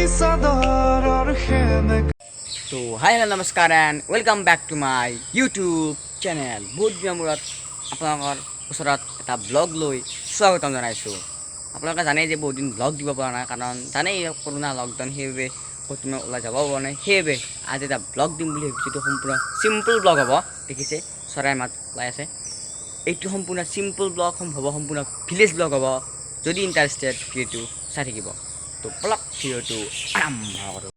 So hi and namaskar and welcome back to my YouTube channel. বহুত দিনৰ মূৰত আপোনালোকৰ ওচৰত এটা ব্লগ লৈ স্বাগতম জনাইছোঁ। আপোনালোকে জানে যে বহুত দিন ব্লগ দিব পৰা নাই কাৰণ জানেই কৰোনা লকডাউন সেইবাবে ক'তো ওলাই যাব পৰা নাই। সেইবাবে আজি এটা ব্লগ দিম বুলি ভাবিছোঁ। এইটো সম্পূৰ্ণ চিম্পল ব্লগ হ'ব। দেখিছে চৰাই মাত ওলাই আছে। এইটো সম্পূৰ্ণ চিম্পল ব্লগ হ'ব, সম্পূৰ্ণ ভিলেজ ব্লগ হ'ব। যদি ইণ্টাৰেষ্টেড ভিডিঅ'টো চাই থাকিব তো ব্লগ ভিডিঅ'টো আৰম্ভ কৰোঁ।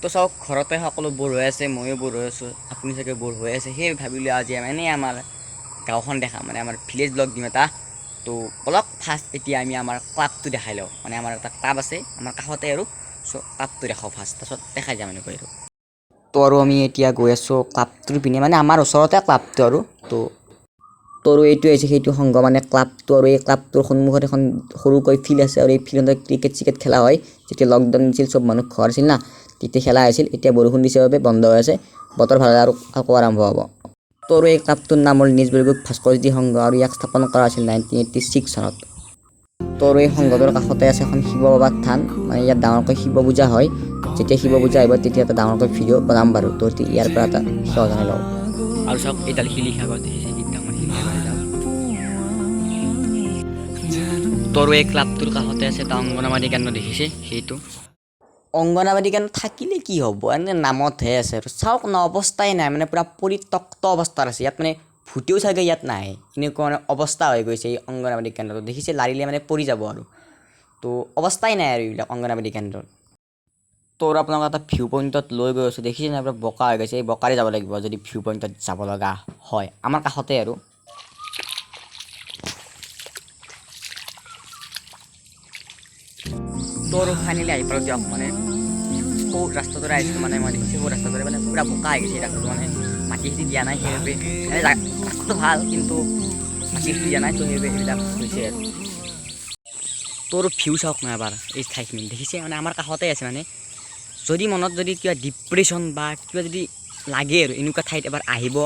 তো চাওক ঘৰতে সকলো বৰ হৈ আছে, ময়ো বৰ হৈ আছোঁ, আপুনি চাগে বৰ হৈ আছে। সেই ভাবিলোঁ আজি এনেই আমাৰ গাঁওখন দেখা মানে আমাৰ ভিলেজ ব্লগ দিম এটা। তো অলপ ফাৰ্ষ্ট এতিয়া আমি আমাৰ ক্লাবটো দেখাই লওঁ। মানে আমাৰ এটা ক্লাব আছে আমাৰ কাষতে আৰু চ' ক্লাবটো দেখাওঁ ফাৰ্ষ্ট, তাৰপিছত দেখাই যাম এনেকৈ আৰু। তো আৰু আমি এতিয়া গৈ আছোঁ ক্লাবটোৰ পিনে, মানে আমাৰ ওচৰতে ক্লাবটো আৰু তো এইটো হৈছে সেইটো সংঘ মানে ক্লাবটো। আৰু এই ক্লাবটোৰ সন্মুখত এখন সৰুকৈ ফিল্ড আছে আৰু এই ফিল্ডত ক্ৰিকেট খেলা হয়। যেতিয়া লকডাউন দিছিল চব মানুহ ঘৰ আছিল না, তেতিয়া খেলা হৈছিল। এতিয়া বৰষুণ দিছে বাবে বন্ধ হৈ আছে, বতৰ ভাল আৰু আকৌ আৰম্ভ হ'ব। তো এই ক্লাবটোৰ নাম হ'ল নিজবৰ্গ ভাস্কৰজ্যোতি সংঘ আৰু ইয়াক স্থাপন কৰা হৈছিল 1986 চনত। তো এই সংঘটোৰ কাষতে আছে এখন শিৱ বাবাৰ থান, মানে ইয়াত ডাঙৰকৈ শিৱ পূজা হয়। যেতিয়া শিৱ পূজা আহিব তেতিয়া এটা ডাঙৰকৈ ভিডিঅ' বনাম বাৰু। তো ইয়াৰ পৰা এটা সেৱা জনাই লওঁ। আৰু চাওক এইডাল শিলি সাগৰ দেখিছে, তোৰ এই ক্লাবটোৰ কাষতে আছে এটা অংগনবাদী কেন্দ্ৰ দেখিছে। সেইটো অংগনবাদী কেন্দ্ৰ থাকিলে কি হ'ব, এনেই নামতহে আছে আৰু চাওক ন অৱস্থাই নাই, মানে পূৰা পৰিত্যক্ত অৱস্থাত আছে। ইয়াত মানে ভূতেও চাগে ইয়াত নাহে, এনেকুৱা মানে অৱস্থা হৈ গৈছে এই অংগনবাদী কেন্দ্ৰটো। দেখিছে লাৰিলে মানে পৰি যাব আৰু। তো অৱস্থাই নাই আৰু এইবিলাক অংগনবাদী কেন্দ্ৰত। তোৰ আপোনালোকে এটা ভিউ পইণ্টত লৈ গৈ আছোঁ, দেখিছে নাই পুৰা বোকা হৈ গৈছে। এই বোকাৰে যাব লাগিব যদি ভিউ পইণ্টত যাব লগা হয়, আমাৰ কাষতে আৰু। তোৰ ফাইনেলি আহি পালোঁ দিয়ক, মানে সৌ ৰাস্তাটোৰে আহিছিলোঁ। মানে মই দেখিছোঁ সৌ ৰাস্তাটোৰে মানে পূৰা বোকা হৈ গৈছে ৰাস্তাটো, মানে মাটি চাটি দিয়া নাই সেইবাবে। মানে ৰাস্তাটো ভাল কিন্তু মাটি চাটি দিয়া নাই, তো সেইবাবে এইবিলাক হৈছে আৰু। তোৰ ভিউ চাওক না এবাৰ এই ঠাইখিনি দেখিছে, মানে আমাৰ কাষতে আছে। মানে যদি মনত যদি কিবা ডিপ্ৰেশ্যন বা কিবা যদি লাগে আৰু এনেকুৱা ঠাইত এবাৰ আহিব,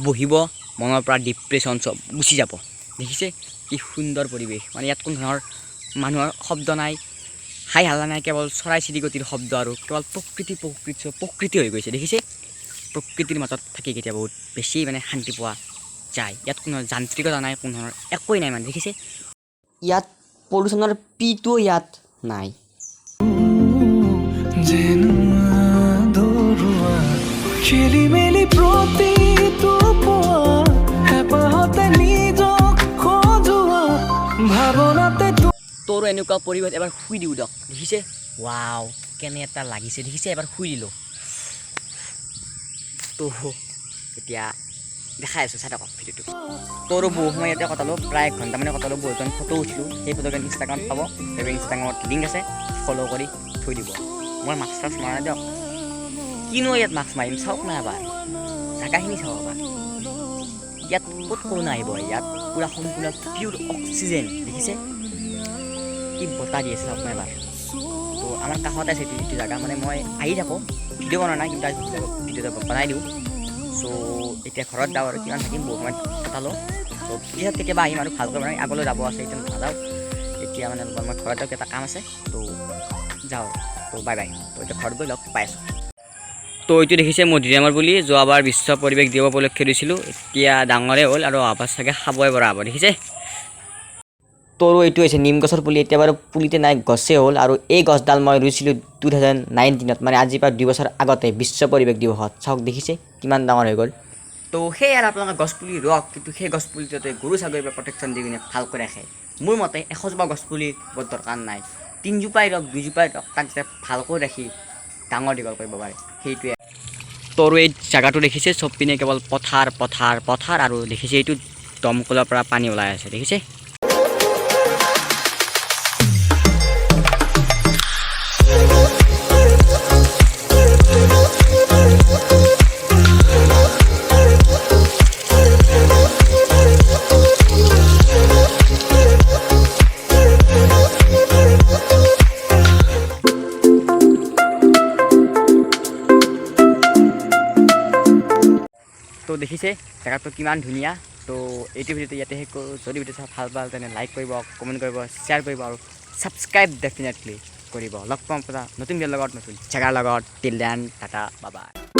বহিব, মনৰ পৰা ডিপ্ৰেশ্যন চব গুচি যাব। দেখিছে কি সুন্দৰ পৰিৱেশ, মানে ইয়াত কোনো ধৰণৰ মানুহৰ শব্দ নাই, হাই হাল্লা নাই, কেৱল চৰাই চিৰিকটিৰ শব্দ আৰু কেৱল প্ৰকৃতি হৈ গৈছে। দেখিছে প্ৰকৃতিৰ মাজত থাকি কেতিয়া বহুত বেছি মানে শান্তি পোৱা যায়। ইয়াত কোনো যান্ত্ৰিকতা নাই, কোনো ধৰণৰ একোৱেই নাই। মানে দেখিছে ইয়াত পলিউশ্যনৰ পিটো ইয়াত নাই। তোৰ এনেকুৱা পৰিৱেশ এবাৰ শুই দিওঁ দিয়ক। দেখিছে ৱাও কেনে এটা লাগিছে, দেখিছে এবাৰ শুই দিলোঁ। তো এতিয়া দেখাই আছোঁ, চাই থাকক ভিডিঅ'টো। তোৰো বহু সময় ইয়াতে কটালোঁ, প্ৰায় 1 ঘণ্টামানে কটালোঁ। বহুতজন ফটো উঠিলোঁ, সেই ফটোখন ইনষ্টাগ্ৰামত পাব। সেইবাবে ইনষ্টাগ্ৰামত লিংক আছে, ফ'ল' কৰি থৈ দিব। মই মাস্ক চাস্ক মৰা নাই দিয়ক, কিনো ইয়াত মাস্ক মাৰিম। চাওক না এবাৰ জেগাখিনি চাওক এবাৰ। ইয়াত ক'ত কৰোণা আহিব, ইয়াত পূৰা সম্পূৰ্ণ পিয়ৰ অক্সিজেন। দেখিছে কি বতাহ দি আছে চাওক না এবাৰ। তো আমাৰ কাষতে আছে এইটো জেগা, মানে মই আহি থাকোঁ, ভিডিঅ' বনোৱা নাই কিন্তু ভিডিঅ'টো বনাই দিওঁ। চ' এতিয়া ঘৰত যাওঁ আৰু কিমান থাকিম, বহু সময়ত কটালোঁ। ত' পিছত কেতিয়াবা আহিম আৰু ভালকৈ মানে আগলৈ যাব আছে, এতিয়া নাযাওঁ এতিয়া। মানে মই ঘৰত যাওঁ, এটা কাম আছে তো যাওঁ। তো বাই বাই। তো এতিয়া ঘৰত গৈ লগ পাই আছোঁ। তো এইটো দেখিছে মধুৰিআমৰ বুলি যোৱাবাৰ বিশ্ব পৰিৱেশ দিৱস উপলক্ষে দিছিলোঁ, এতিয়া ডাঙৰে হ'ল আৰু অহাবাৰ চাগে খাবই পৰা হ'ব। দেখিছে তোৰো এইটো হৈছে নিম গছৰ পুলি। এতিয়া বাৰু পুলিতে নাই, গছেই হ'ল। আৰু এই গছডাল মই ৰুইছিলোঁ 2019, মানে আজিৰ পৰা 2 বছৰ আগতে বিশ্ব পৰিৱেশ দিৱসত। চাওক দেখিছে কিমান ডাঙৰ হৈ গ'ল। তো সেয়ে আৰু আপোনালোকে গছপুলি ৰুৱক, কিন্তু সেই গছপুলিটোতে গৰু ছাগলীৰ পৰা প্ৰটেকশ্যন দি কিনে ভালকৈ ৰাখে। মোৰ মতে 100জোপা গছপুলি বৰ দৰকাৰ নাই, 3জোপাই ৰওক, 2জোপাই ৰওক, তাক যাতে ভালকৈ ৰাখি ডাঙৰ দীঘল কৰিব পাৰে, সেইটোৱে। তোৰ এই জেগাটো দেখিছে চব পিনে কেৱল পথাৰ আৰু দেখিছে এইটো দমকলৰ পৰা পানী ওলাই আছে। দেখিছে তো দেখিছে জেগাটো কিমান ধুনীয়া। তো এইটো ভিডিঅ'টো ইয়াতে শেষ কৰোঁ। যদি ভিডিঅ' চাই ভাল পালে তেনে লাইক কৰিব, কমেণ্ট কৰিব, শ্বেয়াৰ কৰিব আৰু ছাবস্ক্ৰাইব ডেফিনেটলি। কৰিব। লগ পাম এটা নতুন ভিডিঅ'ৰ লগত, নতুন জেগাৰ লগত। Till then Tata, bye bye.